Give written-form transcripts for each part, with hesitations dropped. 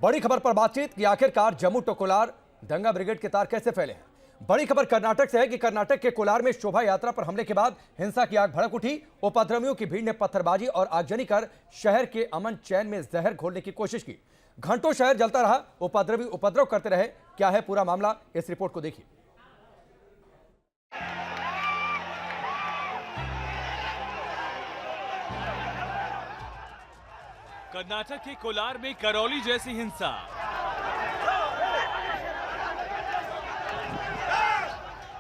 बड़ी खबर पर बातचीत कि आखिरकार जम्मू टू कोलार दंगा ब्रिगेड के तार कैसे फैले हैं। बड़ी खबर कर्नाटक से है कि कर्नाटक के कोलार में शोभा यात्रा पर हमले के बाद हिंसा की आग भड़क उठी। उपद्रवियों की भीड़ ने पत्थरबाजी और आगजनी कर शहर के अमन चैन में जहर घोलने की कोशिश की। घंटों शहर जलता रहा, उपद्रवी उपद्रव करते रहे। क्या है पूरा मामला, इस रिपोर्ट को देखिए। कर्नाटक के कोलार में करौली जैसी हिंसा।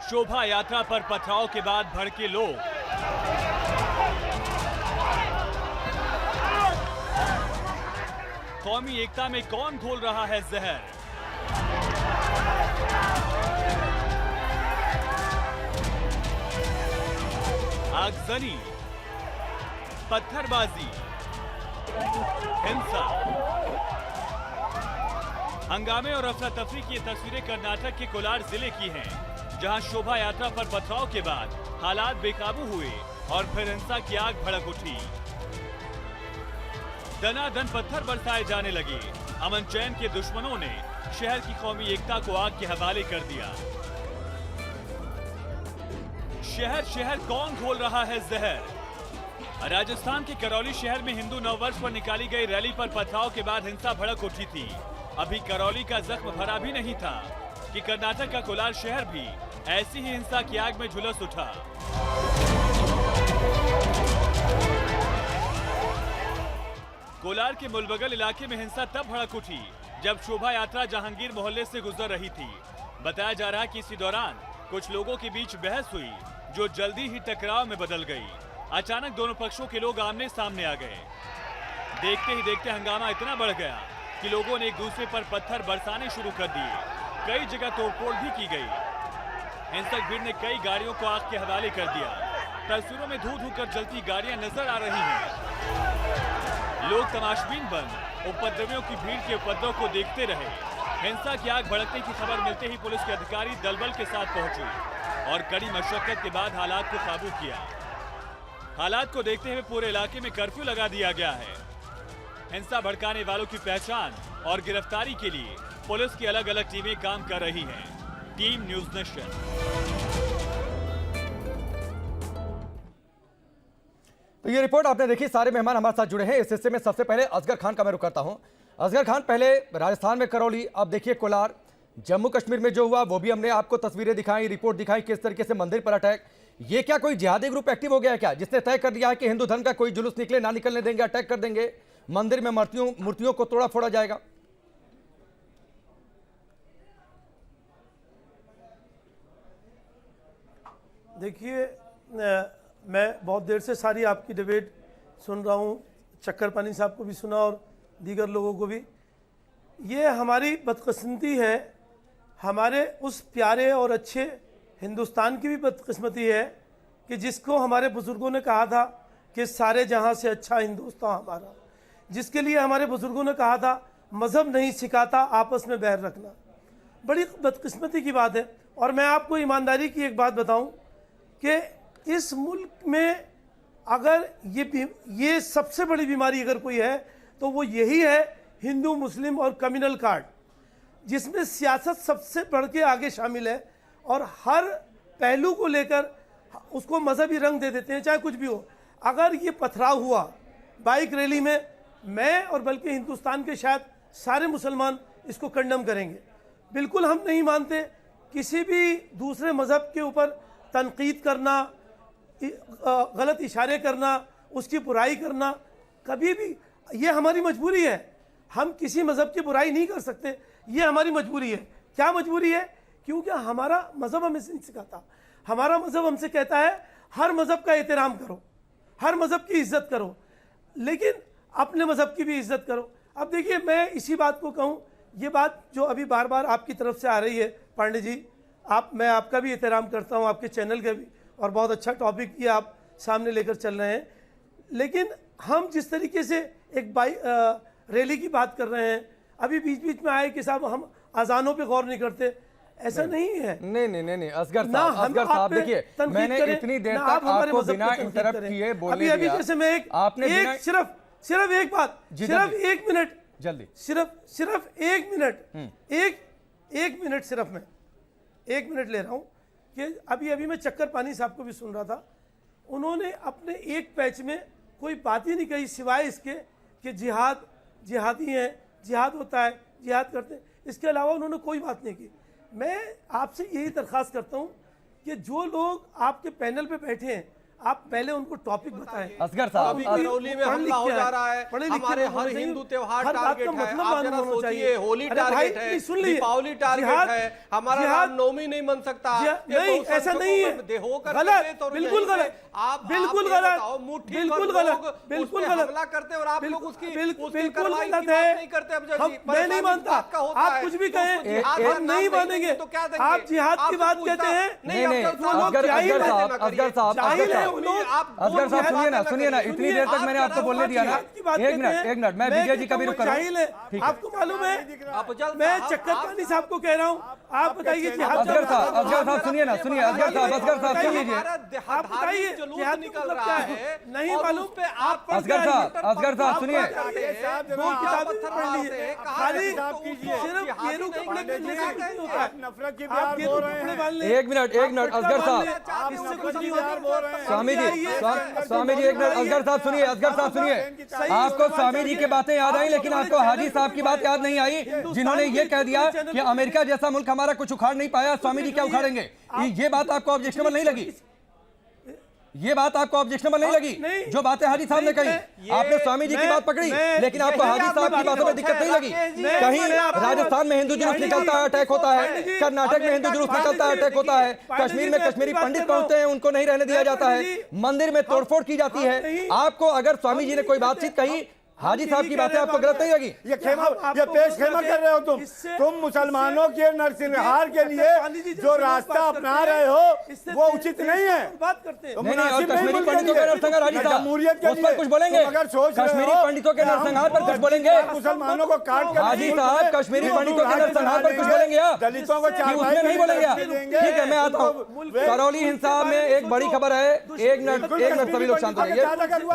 शोभा यात्रा पर पथराव के बाद भड़के लोग। कौमी एकता में कौन घोल रहा है जहर। आगजनी, पत्थरबाजी, हिंसा, हंगामे और अफरा तफरी की तस्वीरें कर्नाटक के कोलार जिले की हैं, जहां शोभा यात्रा पर पथराव के बाद हालात बेकाबू हुए और फिर हिंसा की आग भड़क उठी। दनादन पत्थर बरसाए जाने लगे। अमन चैन के दुश्मनों ने शहर की कौमी एकता को आग के हवाले कर दिया। शहर शहर कौन घोल रहा है जहर। राजस्थान के करौली शहर में हिंदू नववर्ष पर निकाली गई रैली पर पथराव के बाद हिंसा भड़क उठी थी। अभी करौली का जख्म भरा भी नहीं था कि कर्नाटक का कोलार शहर भी ऐसी ही हिंसा की आग में झुलस उठा। कोलार के मुलबगल इलाके में हिंसा तब भड़क उठी जब शोभा यात्रा जहांगीर मोहल्ले से गुजर रही थी। बताया जा रहा है कि इसी दौरान कुछ लोगों के बीच बहस हुई, जो जल्दी ही टकराव में बदल गई। अचानक दोनों पक्षों के लोग आमने सामने आ गए। देखते ही देखते हंगामा इतना बढ़ गया कि लोगों ने एक दूसरे पर पत्थर बरसाने शुरू कर दिए। कई जगह तोड़फोड़ भी की गई। हिंसक भीड़ ने कई गाड़ियों को आग के हवाले कर दिया। तस्वीरों में धू धू कर जलती गाड़ियां नजर आ रही हैं। लोग तमाशबीन बन उपद्रवियों की भीड़ के उपद्रव को देखते रहे। हिंसा की आग भड़कने की खबर मिलते ही पुलिस के अधिकारी दलबल के साथ पहुंचे और कड़ी मशक्कत के बाद हालात को काबू किया। हालात को देखते हुए पूरे इलाके में कर्फ्यू लगा दिया गया है। हिंसा भड़काने वालों की पहचान और गिरफ्तारी के लिए पुलिस की अलग अलग टीमें काम कर रही हैं। Team news nation. तो ये रिपोर्ट आपने देखी। सारे मेहमान हमारे साथ जुड़े हैं। इस हिस्से में सबसे पहले असगर खान का मैं रुख करता हूं। असगर खान, पहले राजस्थान में करौली, अब देखिए कोलार। जम्मू कश्मीर में जो हुआ वो भी हमने आपको तस्वीरें दिखाई, रिपोर्ट दिखाई, किस तरीके से मंदिर पर अटैक। ये क्या कोई जिहादी ग्रुप एक्टिव हो गया है क्या, जिसने तय कर दिया है कि हिंदू धर्म का कोई जुलूस निकले ना निकलने देंगे, अटैक कर देंगे, मंदिर में मूर्तियों को तोड़ा फोड़ा जाएगा? देखिए, मैं बहुत देर से सारी आपकी डिबेट सुन रहा हूँ। चक्कर पानी साहब को भी सुना और दीगर लोगों को भी। ये हमारी बदकिस्मती है, हमारे उस प्यारे और अच्छे हिंदुस्तान की भी बदकिस्मती है कि जिसको हमारे बुज़ुर्गों ने कहा था कि सारे जहां से अच्छा हिंदुस्तान हमारा, जिसके लिए हमारे बुज़ुर्गों ने कहा था मज़हब नहीं सिखाता आपस में बैर रखना। बड़ी बदकिस्मती की बात है। और मैं आपको ईमानदारी की एक बात बताऊं कि इस मुल्क में अगर ये सबसे बड़ी बीमारी अगर कोई है तो वो यही है, हिंदू मुस्लिम और कम्युनल कार्ड, जिसमें सियासत सबसे बढ़ के आगे शामिल है और हर पहलू को लेकर उसको मजहबी रंग दे देते हैं, चाहे कुछ भी हो। अगर ये पथराव हुआ बाइक रैली में, मैं और बल्कि हिंदुस्तान के शायद सारे मुसलमान इसको कंडम करेंगे। बिल्कुल हम नहीं मानते किसी भी दूसरे मज़हब के ऊपर तनकीद करना, गलत इशारे करना, उसकी बुराई करना, कभी भी। ये हमारी मजबूरी है, हम किसी मज़हब की बुराई नहीं कर सकते, ये हमारी मजबूरी है। क्या मजबूरी है? क्योंकि हमारा मज़हब हमें नहीं सिखाता। हमारा मज़हब हमसे कहता है हर मज़हब का एहतराम करो, हर मज़हब की इज्जत करो, लेकिन अपने मज़हब की भी इज्जत करो। अब देखिए, मैं इसी बात को कहूँ, ये बात जो अभी बार बार आपकी तरफ से आ रही है पांडे जी, मैं आपका भी एहतराम करता हूँ, आपके चैनल का भी, और बहुत अच्छा टॉपिक ये आप सामने लेकर चल रहे हैं। लेकिन हम जिस तरीके से एक रैली की बात कर रहे हैं, अभी बीच बीच में आए कि साहब हम अजानों पे गौर नहीं करते, ऐसा नहीं है। नहीं असगर साहब देखिए, मैंने इतनी देर तक आपको बिना इंटरप्ट किए बोलने दिया। अभी जैसे मैं एक सिर्फ एक बात, सिर्फ एक मिनट जल्दी सिर्फ 1 मिनट, एक मिनट सिर्फ मैं 1 मिनट ले रहा हूं कि अभी मैं चक्कर पानी साहब को भी सुन रहा था। उन्होंने अपने एक पैच में कोई बात ही नहीं कही सिवाय इसके कि जिहादी हैं, जिहाद होता है, जिहाद करते हैं। इसके अलावा उन्होंने कोई बात नहीं की। मैं आपसे यही दरख्वास्त करता हूं कि जो लोग आपके पैनल पे बैठे हैं, आप पहले उनको टॉपिक बताएं। असगर साहब, अभी करौली में हमला हो जा रहा है, हमारे हर हिंदू त्योहार टारगेट है। आप जरा सोचिए, होली टारगेट है, दीपावली टारगेट है, हमारा रामनवमी नहीं मन सकता। नहीं, ऐसा नहीं है, गलत, बिल्कुल गलत, बिल्कुल गलत, बिल्कुल गलत, बिल्कुल गलत हमला करते और आप लोग उसकी बिल्कुल गलत है। नहीं करते। मैं नहीं मानता, आप कुछ भी कहें, हम नहीं मानेंगे। आप जिहाद की बात कहते हैं, नहीं, असगर साहब असगर साहब सुनिए ना, इतनी देर तक मैंने आपको बोलने दिया ना। एक मिनट, मैं विजय जी का भी रुक करूं। आपको मालूम है, मैं चक्कर पानी साहब को कह रहा हूं, आप बताइए असगर साहब सुनिए ना, सुनिए असगर साहब सुन लीजिए। आप बताइए जिहाद निकल रहा है, नहीं मालूम पे आप असगर साहब सुनिए। 2 किताबें पढ़ लीजिए, खाली सिर्फ गेरू कपड़े पहनने से कुछ नहीं होता है। नफरत की आप प्यार गेरू बोल रहे कपड़े हैं। बांध लें, एक मिनट असगर साहब, इससे कुछ नहीं होता। स्वामी जी एक मिनट, असगर साहब सुनिए। आपको स्वामी जी की बातें याद आई, लेकिन आपको हाजी साहब की बात याद नहीं आई, जिन्होंने ये कह दिया कि अमेरिका जैसा मुल्क हमारा कुछ उखाड़ नहीं पाया, स्वामी जी क्या उखाड़ेंगे। ये बात आपको ऑब्जेक्शनेबल नहीं लगी? ये बात आपको ऑब्जेक्शनेबल नहीं लगी? जो बातें हाजी साहब ने कही, आपने स्वामी जी की बात पकड़ी, लेकिन आपको हाजी साहब की बातों में दिक्कत नहीं लगी। कहीं राजस्थान में हिंदू जुलूस निकलता है, अटैक होता है, कर्नाटक में हिंदू जुलूस निकलता है, अटैक होता है, कश्मीर में कश्मीरी पंडित पहुंचते हैं, उनको नहीं रहने दिया जाता है, मंदिर में तोड़फोड़ की जाती है। आपको अगर स्वामी जी ने कोई बातचीत कही, हाजी साहब की बातें आपको गलत नहीं लगी? ये पेश खेमा कर रहे हो तुम मुसलमानों के नरसंहार के लिए जो रास्ता अपना रहे हो वो उचित नहीं है। बात करते हैं, नहीं, और कश्मीरी पंडितों के नरसंहार हाजी साहब उस पर कुछ बोलेंगे? कश्मीरी पंडितों के नरसंहार पर कुछ बोलेंगे? मुसलमानों को काट कर हाजी साहब कश्मीरी पंडितों के नरसंहार पर कुछ बोलेंगे आप? दलितों को उसमें नहीं बोलेंगे आप? ठीक है, मैं आता हूँ। करौली हिंसा में एक बड़ी खबर है। एक मिनट सभी लोग शांत रहिए।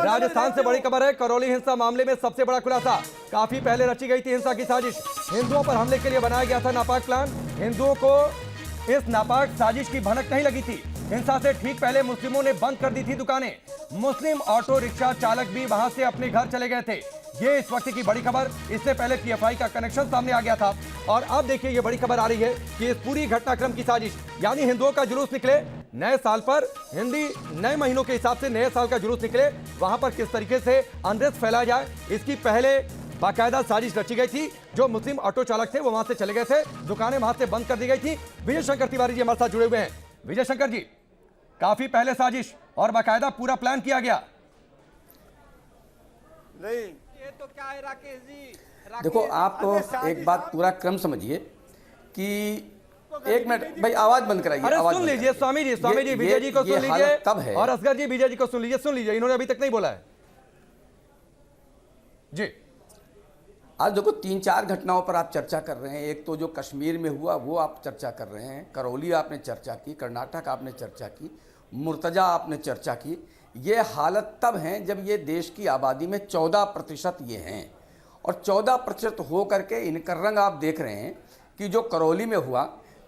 राजस्थान से बड़ी खबर है। करौली हिंसा मामले में सबसे बड़ा खुलासा, काफी पहले रची गई थी हिंसा की साजिश। हिंदुओं पर हमले के लिए बनाया गया था नापाक प्लान। हिंदुओं को इस नापाक साजिश की भनक नहीं लगी थी। हिंसा से ठीक पहले मुस्लिमों ने बंद कर दी थी दुकानें। मुस्लिम ऑटो रिक्शा चालक भी वहां से अपने घर चले गए थे। ये इस वक्त की बड़ी खबर। इससे पहले पीएफआई का कनेक्शन सामने आ गया था, और अब देखिए ये बड़ी खबर आ रही है कि इस पूरी घटनाक्रम की साजिश, यानी हिंदुओं का जुलूस निकले नए साल पर, हिंदी नए महीनों के हिसाब से नए साल का जुलूस निकले, वहां पर किस तरीके से अनरेस्ट फैलाया जाए, इसकी पहले बाकायदा साजिश रची गई थी। जो मुस्लिम ऑटो चालक थे वो वहां से चले गए थे, दुकानें वहां से बंद कर दी गई थी। विजय शंकर तिवारी जी हमारे साथ जुड़े हुए हैं। विजय शंकर जी, काफी पहले साजिश और बाकायदा पूरा प्लान किया गया। नहीं, ये तो क्या है राकेश जी? देखो, आप एक बात पूरा क्रम समझिए कि एक मिनट भाई, आवाज बंद कराइए। अरे सुन लीजिए स्वामी जी, विजय जी को सुन लीजिए, तब है। और असगर जी विजय जी को सुन लीजिए, इन्होंने अभी तक नहीं बोला है जी। आज देखो 3-4 घटनाओं पर आप चर्चा कर रहे हैं। एक तो जो कश्मीर में हुआ वो आप चर्चा कर रहे हैं, करौली आपने चर्चा की, कर्नाटक आपने चर्चा की, मुर्तजा आपने चर्चा की। ये हालत तब हैं जब ये देश की आबादी में 14% ये हैं, और 14% हो करके इनका रंग आप देख रहे हैं कि जो करौली में हुआ,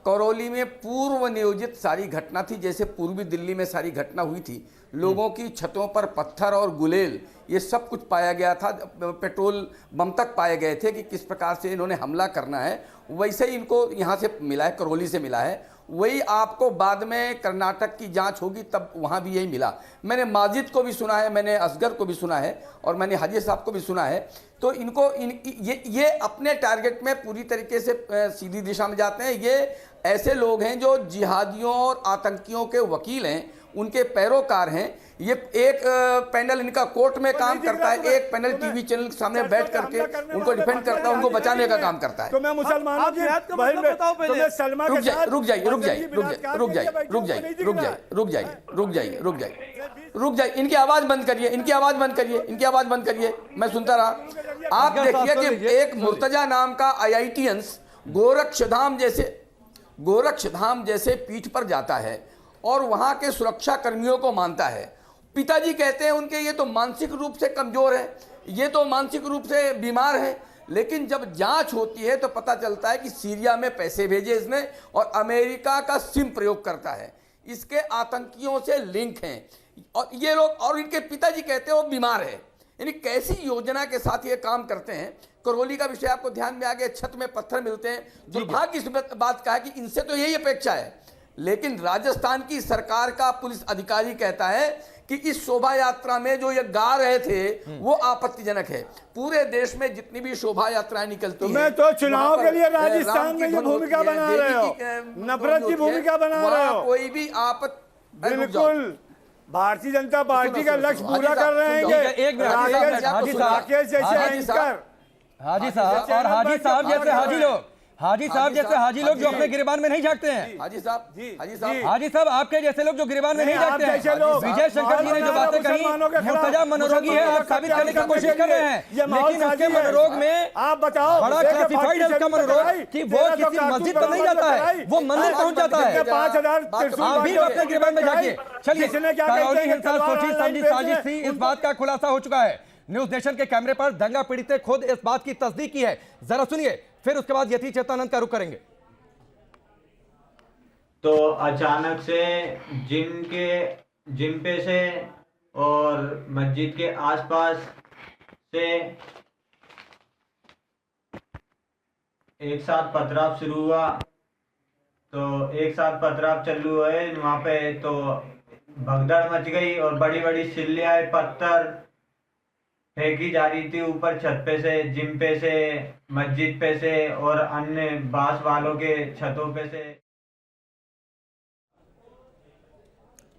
करौली में पूर्व नियोजित सारी घटना थी। जैसे पूर्वी दिल्ली में सारी घटना हुई थी, लोगों की छतों पर पत्थर और गुलेल ये सब कुछ पाया गया था, पेट्रोल बम तक पाए गए थे कि किस प्रकार से इन्होंने हमला करना है। वैसे ही इनको यहाँ से मिला है, करौली से मिला है। वही आपको बाद में कर्नाटक की जांच होगी तब वहाँ भी यही मिला। मैंने माजिद को भी सुना है, मैंने असगर को भी सुना है, और मैंने हाजी साहब को भी सुना है। तो इनको ये अपने टारगेट में पूरी तरीके से सीधी दिशा में जाते हैं। ये ऐसे लोग हैं जो जिहादियों और आतंकियों के वकील हैं, उनके पैरोकार हैं। ये एक पैनल इनका कोर्ट में काम करता है, एक पैनल टीवी चैनल के सामने बैठ करके उनको डिफेंड करता है, उनको बचाने का काम करता है। तो मैं मुसलमानों की बहन में तुम्हें सलमा के साथ रुक जाइए, इनकी आवाज बंद करिए, इनकी आवाज बंद करिए, मैं सुनता रहा। आप देखिए कि एक मुर्तजा नाम का IITians गोरक्षधाम जैसे पीठ पर जाता है और वहां के सुरक्षा कर्मियों को मानता है। पिताजी कहते हैं उनके ये तो मानसिक रूप से कमजोर है, ये तो मानसिक रूप से बीमार है, लेकिन जब जांच होती है तो पता चलता है कि सीरिया में पैसे भेजे इसने और अमेरिका का सिम प्रयोग करता है, इसके आतंकियों से लिंक हैं और ये लोग, और इनके पिताजी कहते हैं वो बीमार है। यानी कैसी योजना के साथ ये काम करते हैं। करौली का विषय आपको ध्यान में आ गया, छत में पत्थर मिलते हैं। दुर्भाग्य इस बात का है कि इनसे तो यही अपेक्षा है, लेकिन राजस्थान की सरकार का पुलिस अधिकारी कहता है कि इस शोभा यात्रा में जो ये गा रहे थे वो आपत्तिजनक है। पूरे देश में जितनी भी शोभा यात्राएं निकलती हैं, तुम्हें तो चुनाव के लिए राजस्थान में जो भूमिका बना रहे हो, नफरत की भूमिका बना रहे हो, कोई भी बिल्कुल भारतीय जनता पार्टी का लक्ष्य पूरा कर रहे हैं। राकेश जैसे एंकर, हाजी साहब और हाजी साहब जैसे हाजी लोग, हाजी साहब जैसे हाजी लोग जो अपने गिरबान में नहीं झांकते हैं। हाजी साहब हाजी साहब आपके जैसे लोग जो गिरबान में नहीं झांकते हैं। विजय शंकर जी ने जो बातें कही, मुर्तजा मनोरोगी है, आप साबित करने की कोशिश कर रहे हैं, लेकिन उसके मनोरोग में आप बताओ बड़ा क्लासिफाइड है उसका मनोरोग कि वो किसी मस्जिद पर नहीं जाता है, वो मंदिर पहुंच जाता है। 5000 आप भी अपने गिरबान में झांकिए। चलिए, करौली हिंसा सोची समझी साजिश थी, इस बात का खुलासा हो चुका है। न्यूज नेशन के कैमरे पर दंगा पीड़ित ने खुद इस बात की तस्दीक की है। जरा सुनिए, फिर उसके बाद यति चेतानंद का रुख करेंगे। तो अचानक से जिम पे से और मस्जिद के आसपास से एक साथ पथराव शुरू हुआ। तो एक साथ पथराव चालू हुए वहाँ पे, तो भगदड़ मच गई और बड़ी बड़ी सिल्लियाँ पत्थर फेंकी जा रही थी ऊपर छत पे से, जिम पे से, मस्जिद पे से और अन्य बास वालों के छतों पे से।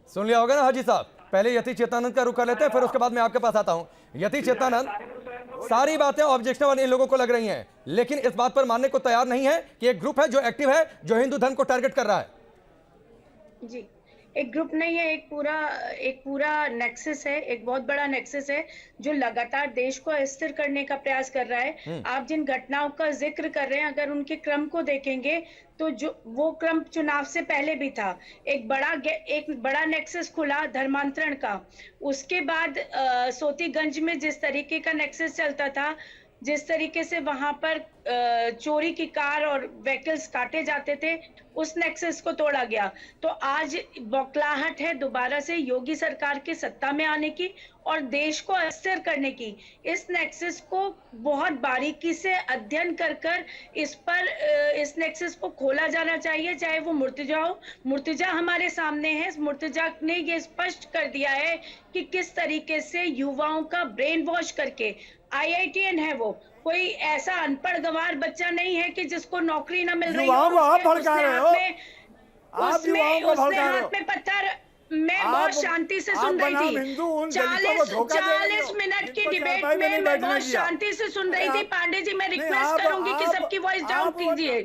सुन लिया होगा ना हाजी साहब। पहले यति चेतानंद का रुख कर लेते हैं, फिर उसके बाद मैं आपके पास आता हूं। यति चेतानंद, सारी बातें ऑब्जेक्शनल इन लोगों को लग रही हैं, लेकिन इस बात पर मानने को तैयार नहीं है कि एक ग्रुप है जो एक्टिव है, जो हिंदू धर्म को टारगेट कर रहा है। जी, एक ग्रुप नहीं है, एक पूरा नेक्सस है, एक बहुत बड़ा नेक्सस है जो लगातार देश को अस्थिर करने का प्रयास कर रहा है। आप जिन घटनाओं का जिक्र कर रहे हैं, अगर उनके क्रम को देखेंगे तो जो वो क्रम चुनाव से पहले भी था। एक बड़ा नेक्सस खुला धर्मांतरण का, उसके बाद सोतीगंज में जिस तरीके का नेक्सस चलता था, जिस तरीके से वहां पर चोरी की कार और व्हीकल्स काटे जाते थे, उस नेक्सस को तोड़ा गया। तो आज बौखलाहट है दोबारा से योगी सरकार के सत्ता में आने की और देश को अस्थिर करने की। इस नेक्सस को बहुत बारीकी से अध्ययन कर इस नेक्सस को खोला जाना चाहिए, चाहे वो मुर्तजा हो। मुर्तजा हमारे सामने है, मुर्तजा ने ये स्पष्ट कर दिया है कि किस तरीके से युवाओं का ब्रेन वॉश करके, IITN है वो, कोई ऐसा अनपढ़ गंवार बच्चा नहीं है कि जिसको नौकरी ना मिल रही हो। आप भड़का रहे हो, उसने हाथ में पत्थर, मैं बहुत शांति से सुन रही थी। 40 मिनट की डिबेट में मैं बहुत शांति से सुन रही थी। पांडे जी, मैं रिक्वेस्ट करूंगी कि सबकी वॉइस डाउन कीजिए।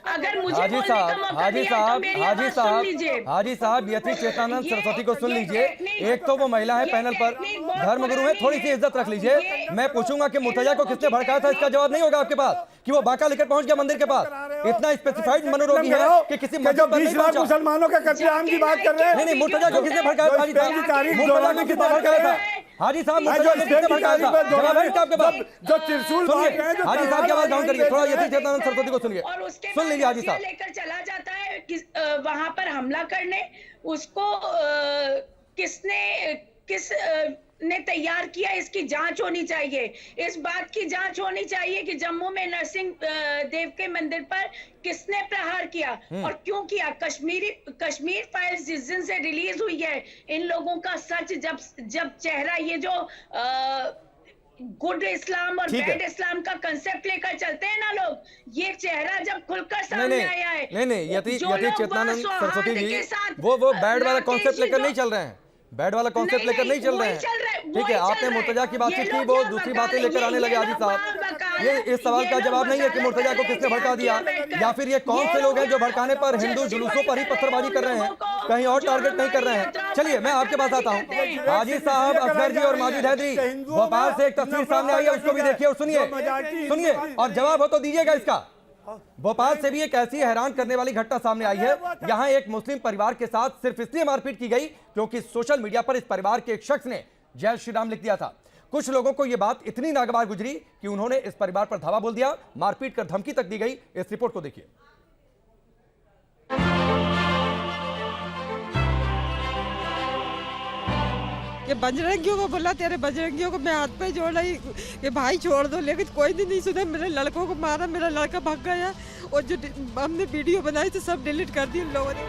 अगर मुझे बोलने का मौका दिया है तो मेरी आवाज सुन लीजिए। हाजी साहब, यति चेतानंद सरस्वती को सुन लीजिए। एक तो वो महिला है पैनल पर, धर्मगुरु है, थोड़ी सी इज्जत रख लीजिए। मैं पूछूंगा कि मुर्तजा को किसने भड़काया था, इसका जवाब नहीं होगा आपके पास कि वो बाका लेकर पहुंच गया मंदिर के पास। इतना स्पेसिफाइड मनोरोगी है कि किसी मस्जिद पर नहीं पहुंचा। मुसलमानों के कत्लेआम की बात कर रहे हैं। नहीं, मुर्तजा को किसने भड़काया था? हाजी साहब, मुर्तजा को किसने भड़काया था? हाजी साहब, मुर्तजा को किसने भड़काया था? जवाब है आपके पास? जो त्रिशूल सुनिए, हाजी साहब की आवाज डाउन करिए थोड़ा। यति चेतानंद सरस्वती को सुनिए, और उसके सुन लीजिए हाजी साहब। लेकर चला जाता है वहां पर हमला करने, उसको किस ने तैयार किया, इसकी जांच होनी चाहिए। इस बात की जांच होनी चाहिए कि जम्मू में नरसिंह देव के मंदिर पर किसने प्रहार किया और क्यों किया। कश्मीर फाइल्स जिस दिन से रिलीज हुई है, इन लोगों का सच जब चेहरा, ये जो गुड इस्लाम और बैड इस्लाम का कंसेप्ट लेकर चलते हैं ना लोग, ये चेहरा जब खुलकर सामने आया है। नहीं, यति चेतानंद सरस्वती जी, वो बैड वाला कॉन्सेप्ट लेकर नहीं चल रहे हैं, बैड वाला कॉन्सेप्ट लेकर नहीं चल रहे हैं। ठीक है, आपने मुर्तजा की बातचीत की, वो दूसरी बातें लेकर आने लगे हाजी साहब। ये इस सवाल का जवाब नहीं है कि मुर्तजा को किसने भड़का दिया, या फिर ये कौन से लोग हैं जो भड़काने पर हिंदू जुलूसों पर ही पत्थरबाजी कर रहे हैं, कहीं और टारगेट नहीं कर रहे हैं। चलिए, मैं आपके पास आता हूँ। हाजी साहब, असगर जी और माजिद हैदरी, भोपाल से एक तस्वीर सामने आई है, उसको भी देखिए और सुनिए और जवाब हो तो दीजिएगा इसका। भोपाल से भी एक ऐसी हैरान करने वाली घटना सामने आई है। यहां एक मुस्लिम परिवार के साथ सिर्फ इसलिए मारपीट की गई क्योंकि सोशल मीडिया पर इस परिवार के एक शख्स ने जय श्री राम लिख दिया था। कुछ लोगों को यह बात इतनी नागवार गुजरी कि उन्होंने इस परिवार पर धावा बोल दिया, मारपीट कर धमकी तक दी गई। इस रिपोर्ट को देखिए। ये बजरंगियों को बोला, तेरे बजरंगियों को मैं हाथ पे जोड़ रही कि भाई छोड़ दो, लेकिन कोई नहीं सुना। मेरे लड़कों को मारा, मेरा लड़का भाग गया और जो हमने वीडियो बनाई तो सब डिलीट कर दी उन लोगों ने।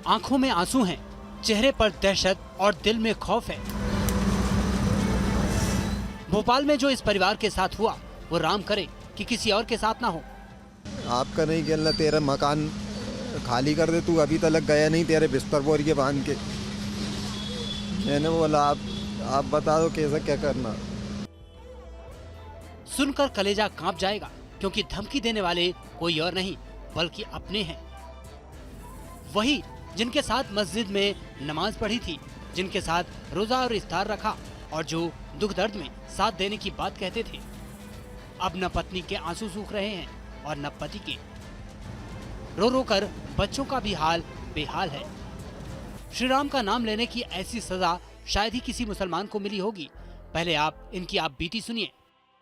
आंखों में आंसू हैं, चेहरे पर दहशत और दिल में खौफ है। भोपाल में जो इस परिवार के साथ हुआ वो राम करे कि किसी और के साथ ना हो। आपका नहीं खेलना, तेरा मकान खाली कर दे, तू अभी तक गया नहीं, तेरे बिस्तर बोर के बांध के। मैंने बोला आप बता दो कैसे क्या करना। सुनकर कलेजा कांप जाएगा, क्योंकि धमकी देने वाले कोई और नहीं बल्कि अपने हैं। वही जिनके साथ मस्जिद में नमाज पढ़ी थी, जिनके साथ रोजा और इफ्तार रखा और जो दुख दर्द में साथ देने की बात कहते थे। अब न पत्नी के आंसू सूख रहे हैं और न पति के। रो रो कर बच्चों का भी हाल बेहाल है। श्री राम का नाम लेने की ऐसी सजा शायद ही किसी मुसलमान को मिली होगी। पहले आप इनकी आप बीती सुनिए।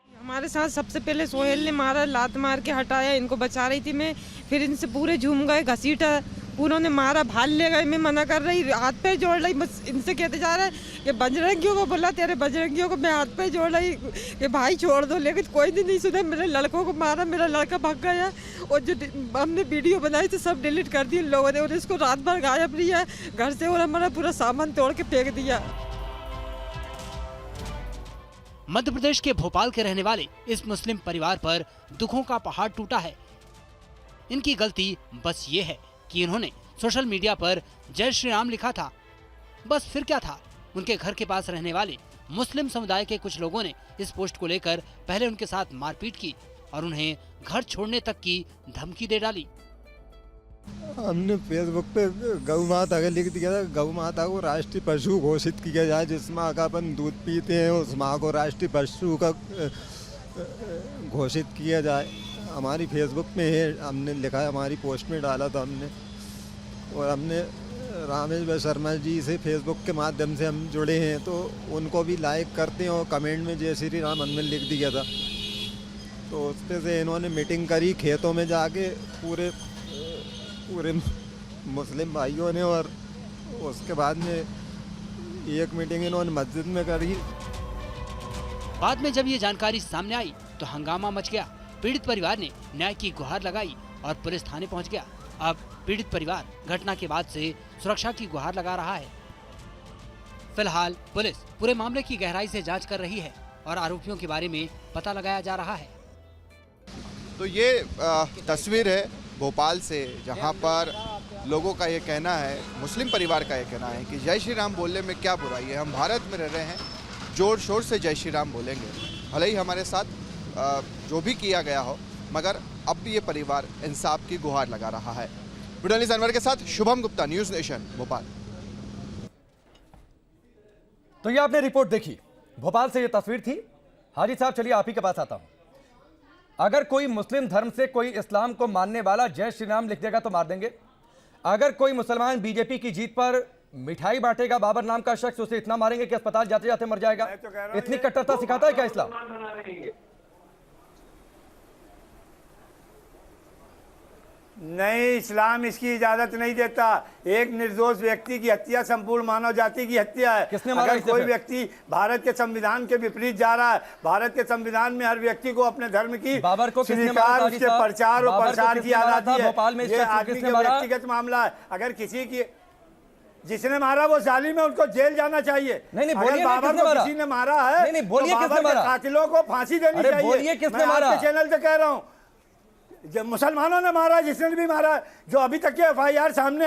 हमारे साथ सबसे पहले सोहेल ने मारा, लात मार के हटाया, इनको बचा रही थी मैं। फिर इनसे पूरे झूम गए, घसीटा, पूरों ने मारा, भाल ले गए। मैं मना कर रही, हाथ पे जोड़ रही, बस इनसे कहते जा रहा है कि बजरंगियों को बोला, तेरे बजरंगियों को मैं हाथ पे जोड़ रही कि भाई छोड़ दो, लेकिन कोई नहीं सुना। मेरे लड़कों को मारा, मेरा लड़का भाग गया और जो हमने वीडियो बनाई तो सब डिलीट कर दी उन लोगों ने। और इसको रात भर गायब रही घर से और हमारा पूरा सामान तोड़ के फेंक दिया। मध्य प्रदेश के भोपाल के रहने वाले इस मुस्लिम परिवार पर दुखों का पहाड़ टूटा है। इनकी गलती बस ये है कि इन्होंने सोशल मीडिया पर जय श्री राम लिखा था। बस फिर क्या था, उनके घर के पास रहने वाले मुस्लिम समुदाय के कुछ लोगों ने इस पोस्ट को लेकर पहले उनके साथ मारपीट की और उन्हें घर छोड़ने तक की धमकी दे डाली। हमने फेसबुक पे गौ माता का लिख दिया था, गौ माता को राष्ट्रीय पशु घोषित किया जाए। जिस माँ का अपन दूध पीते हैं उस माँ को राष्ट्रीय पशु का घोषित किया जाए। हमारी फेसबुक में है, हमने लिखा है, हमारी पोस्ट में डाला था हमने। और हमने रामेश शर्मा जी से फेसबुक के माध्यम से हम जुड़े हैं, तो उनको भी लाइक करते हैं और कमेंट में जय श्री राम हमने लिख दिया था। तो उस पे से इन्होंने मीटिंग करी खेतों में जाके पूरे मुस्लिम भाइयों ने, और उसके बाद में एक मीटिंग इन्होंने मस्जिद में करी। बाद में जब ये जानकारी सामने आई तो हंगामा मच गया। पीड़ित परिवार ने न्याय की गुहार लगाई और पुलिस थाने पहुंच गया। अब पीड़ित परिवार घटना के बाद से सुरक्षा की गुहार लगा रहा है। फिलहाल पुलिस पूरे मामले की गहराई से जांच कर रही है और आरोपियों के बारे में पता लगाया जा रहा है। तो ये तस्वीर है भोपाल से, जहां पर लोगों का ये कहना है, मुस्लिम परिवार का ये कहना है कि जय श्री राम बोलने में क्या बुराई है। हम भारत में रह रहे हैं, जोर शोर से जय श्री राम बोलेंगे, भले ही हमारे साथ जो भी किया गया हो, मगर अब भी ये परिवार इंसाफ की गुहार लगा रहा है। वीडियो अनवर के साथ शुभम गुप्ता, न्यूज़ नेशन, भोपाल। तो ये आपने रिपोर्ट देखी, भोपाल से ये तस्वीर थी। हाजी साहब, चलिए आप ही के पास आता हूं। अगर कोई मुस्लिम धर्म से कोई इस्लाम को मानने वाला जय श्री राम लिख देगा तो मार देंगे। अगर कोई मुसलमान बीजेपी की जीत पर मिठाई बांटेगा, बाबर नाम का शख्स, उसे इतना मारेंगे कि अस्पताल जाते जाते मर जाएगा। इतनी कट्टरता सिखाता है क्या इस्लाम? नहीं, इस्लाम इसकी इजाजत नहीं देता। एक निर्दोष व्यक्ति की हत्या संपूर्ण मानव जाति की हत्या है। किसने मारा? अगर कोई व्यक्ति भारत के संविधान के विपरीत जा रहा है, भारत के संविधान में हर व्यक्ति को अपने धर्म की बाबर को स्वीकार, उसके प्रचार और प्रसार की आजादी है। भोपाल में ये आदमी का व्यक्तिगत मामला है। अगर किसी की जिसने मारा वो जालिम है, उनको जेल जाना चाहिए। नहीं, अगर बाबर को किसी ने मारा है, नहीं, बोलिए किसने मारा? कातिलों को फांसी देनी चाहिए। बोलिए किसने मारा? मैं आपके चैनल से कह रहा हूँ, जब मुसलमानों ने मारा, जिसने भी मारा, जो अभी तक की एफआईआर सामने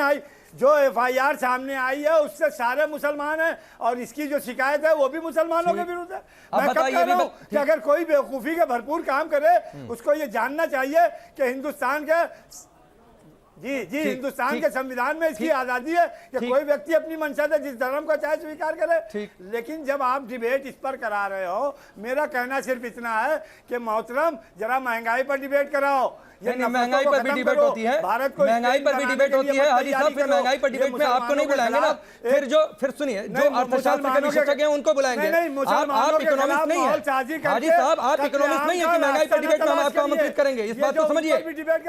आई, है उससे सारे मुसलमान हैं, और इसकी जो शिकायत है वो भी मुसलमानों के विरुद्ध है। मैं कब कह रहा हूं कि अगर कोई बेवकूफ़ी का भरपूर काम करे, उसको ये जानना चाहिए कि हिंदुस्तान के जी जी, हिंदुस्तान के संविधान में इसकी आजादी है कि कोई व्यक्ति अपनी मंशा से जिस धर्म को चाहे स्वीकार करे। लेकिन जब आप डिबेट इस पर करा रहे हो, मेरा कहना सिर्फ इतना है कि मोहतरम जरा महंगाई पर डिबेट कराओ। नहीं, महंगाई पर भी डिबेट होती है, महंगाई पर भी डिबेट होती है हाजी साहब। फिर महंगाई पर डिबेट में आपको नहीं बुलाएंगे ना, फिर सुनिए, जो अर्थशास्त्र के विशेषज्ञ हैं उनको बुलाएंगे। आप इकोनॉमिस्ट नहीं है हाजी साहब, आप इकोनॉमिस्ट नहीं है कि महंगाई पर डिबेट में हम आपको आमंत्रित करेंगे। इस बात को समझिए,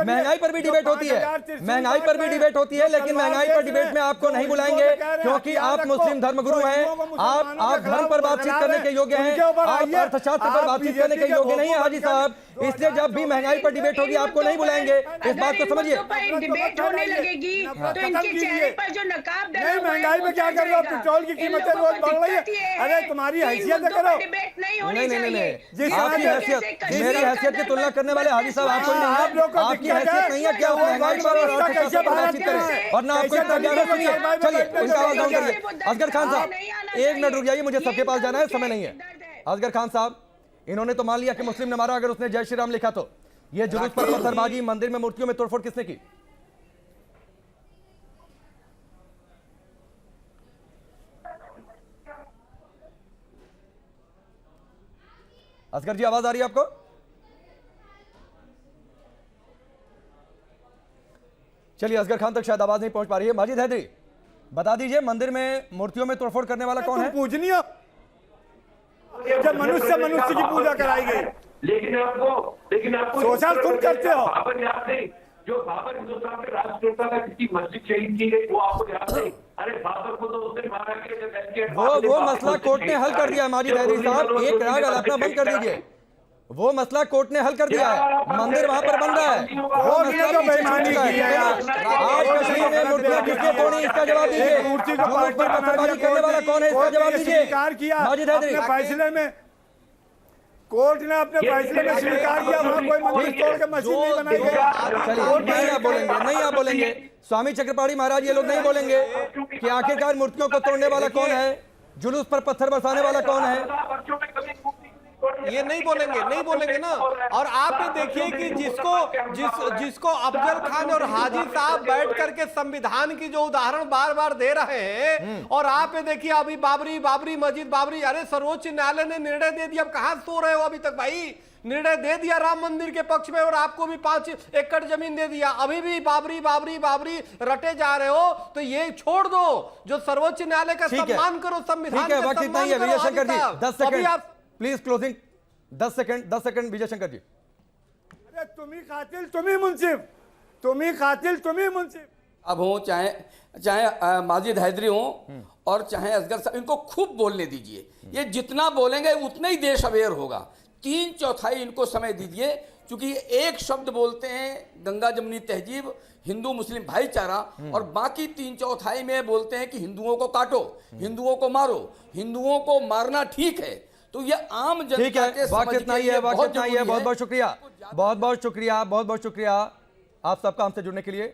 महंगाई पर भी डिबेट होती है, महंगाई पर भी डिबेट होती है, लेकिन महंगाई पर डिबेट में आपको नहीं बुलाएंगे क्योंकि आप मुस्लिम धर्मगुरु हैं। आप धर्म पर बातचीत करने के योग्य हैं, आप अर्थशास्त्र पर बातचीत करने के योग्य नहीं है हाजी साहब। इसलिए जब भी महंगाई पर डिबेट होगी आपको नहीं बुलाएंगे, इस बात को समझिए। डिबेट होने लगेगी तो इनके चेहरे पर जो नकाब डला नहीं, महंगाई में क्या कर रहे हो? पेट्रोल की कीमतें रोज बढ़ रही है। अरे तुम्हारी हैसियत करो। डिबेट नहीं होनी नहीं चाहिए। आपकी हैसियत, मेरी हैसियत की तुलना करने वाले हाजी साहब आपको नहीं है। आपकी हैसियत नहीं है कि आप महंगाई पर और अर्थशास्त्र पर बातचीत करें, और ना आपको इतना ज्ञान है। सुनिए, चलिए उनका आवाज डाउन करिए। असगर खान साहब 1 मिनट रुक जाइए, मुझे सबके पास जाना है, समय नहीं है। असगर खान साहब, इन्होंने तो मान लिया कि मुस्लिम ने मारा, अगर उसने जय श्री राम लिखा तो ये जुलूस पर पत्थरबाजी, मंदिर में मूर्तियों में तोड़फोड़ किसने की? असगर जी आवाज आ रही है आपको? चलिए, असगर खान तक शायद आवाज नहीं पहुंच पा रही है। माजिद हैदरी, बता दीजिए, मंदिर में मूर्तियों में तोड़फोड़ करने वाला कौन है? पूजनीय, जब मनुष्य मनुष्य की पूजा कराई गई। लेकिन आपको शोषण तुम करते हो। बाबर याद नहीं, जो बाबर हिंदुस्तान के राष्ट्रपिता का किसी मस्जिद शहीद की गई, वो आपको याद नहीं? अरे बाबर को तो उसने मारा के वो मसला कोर्ट ने हल कर दिया। माजिद हैदरी साहब, एक राग अलापना बंद कर दीजिए। वो मसला कोर्ट ने हल कर दिया है, मंदिर वहां पर बन रहा है, वो मसला पीछे छूट चुका है। आज कश्मीर में मूर्तियां किसने तोड़ी, इसका जवाब दीजिए। मूर्ति को पत्थरबाजी करने वाला कौन है, इसका जवाब दीजिए। माजिद हैदरी, फैसले में कोर्ट ने अपने फैसले में स्वीकार किया, वहां कोई मंदिर तोड़ के मस्जिद नहीं बनाई गई। चलिए, नहीं आप बोलेंगे, नहीं आप बोलेंगे। स्वामी चक्रपाणी महाराज ये लोग नहीं बोलेंगे कि आखिरकार मूर्तियों को तोड़ने वाला कौन है, जुलूस पर पत्थर बरसाने वाला कौन है। ये नहीं बोलेंगे ना। और आप ये देखिए कि जिसको अफजल खान और हाजी साहब बैठ करके संविधान की जो उदाहरण बार बार दे रहे हैं, और आप ये देखिए अभी बाबरी मस्जिद, अरे सर्वोच्च न्यायालय ने निर्णय दे दिया। अब कहां सो रहे हो अभी तक भाई? निर्णय दे दिया राम मंदिर के पक्ष में, और आपको भी 5 एकड़ जमीन दे दिया। अभी भी बाबरी रटे जा रहे हो, तो ये छोड़ दो। जो सर्वोच्च न्यायालय का सम्मान करो, संविधान का वक्त इतना ही है। Vijay Shankar ji 10 second please, closing 10 second Vijay Shankar ji. अरे तुम्ही कातिल, तुम्ही मुंसिफ, तुम्ही कातिल, तुम्ही मुंसिफ। अब हो चाहे माजिद हैदरी हो और चाहे असगर साहब, इनको खूब बोलने दीजिए। ये जितना बोलेंगे उतना ही देश अवेयर होगा। 3/4 इनको समय दीजिए, क्योंकि एक शब्द बोलते हैं गंगा जमुनी तहजीब, हिंदू मुस्लिम भाईचारा, और बाकी 3/4 में बोलते हैं कि हिंदुओं को काटो, हिंदुओं को मारो। हिंदुओं को मारना ठीक है, तो ये आम जनता के वक्त इतना ही है। बहुत बहुत शुक्रिया, बहुत बहुत शुक्रिया आप सबका हमसे जुड़ने के लिए।